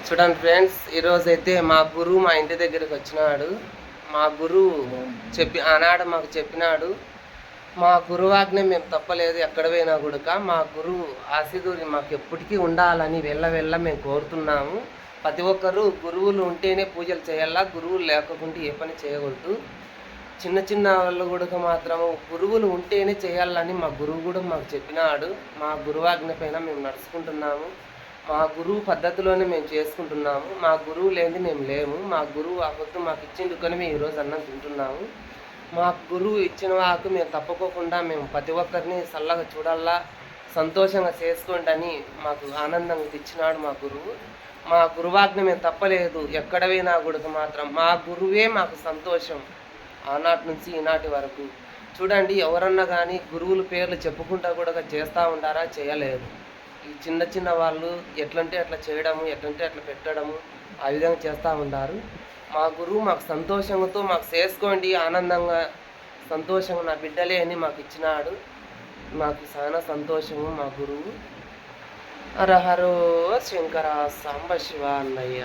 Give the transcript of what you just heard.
చూడండి ఫ్రెండ్స్, ఈరోజు అయితే మా గురువు మా ఇంటి దగ్గరికి వచ్చినాడు. మా గురువు ఆనాడు మాకు చెప్పినాడు. మా గురువాజ్ఞ మేము తప్పలేదు, ఎక్కడ పోయినా కూడా మా గురువు ఆశీర్వాదం మాకు ఎప్పటికీ ఉండాలని వెళ్ళ మేము కోరుతున్నాము. ప్రతి ఒక్కరూ గురువులు ఉంటేనే పూజలు చేయాలా, గురువులు లేకుండా ఏ పని చేయకూడదు. చిన్న వాళ్ళు కూడా మాత్రము గురువులు ఉంటేనే చేయాలని మా గురువు కూడా మాకు చెప్పినాడు. మా గురువాజ్ఞ పైన మేము నడుచుకుంటున్నాము. మా గురువు పద్ధతిలోనే మేము చేసుకుంటున్నాము. మా గురువు లేనిది మేము లేము. మా గురువు ఆ పొద్దు మాకు ఇచ్చిండు కానీ మేము ఈరోజు అన్నం తింటున్నాము. మా గురువు ఇచ్చిన వాకు మేము తప్పుకోకుండా మేము ప్రతి ఒక్కరిని చల్లగా చూడాలా, సంతోషంగా చేసుకోండి అని మాకు ఆనందంగా తెచ్చినాడు మా గురువు. మా గురువాజ్ఞ మేము తప్పలేదు, ఎక్కడ పోయినా కూడా మాత్రం మా గురువే మాకు సంతోషం. ఆనాటి నుంచి ఈనాటి వరకు చూడండి, ఎవరన్నా కానీ గురువుల పేర్లు చెప్పుకుంటా కూడా చేస్తూ ఉంటారా? చేయలేదు. ఈ చిన్న వాళ్ళు ఎట్లంటే అట్లా చేయడము, ఎట్లంటే అట్లా పెట్టడము, ఆ విధంగా చేస్తూ ఉంటారు. మా గురువు మాకు సంతోషంతో మాకు చేసుకోండి ఆనందంగా సంతోషంగా నా బిడ్డలే అని మాకు ఇచ్చినాడు. మాకు చాలా సంతోషము మా గురువు. హరహరో శంకర సాంబ శివ అన్నయ్య.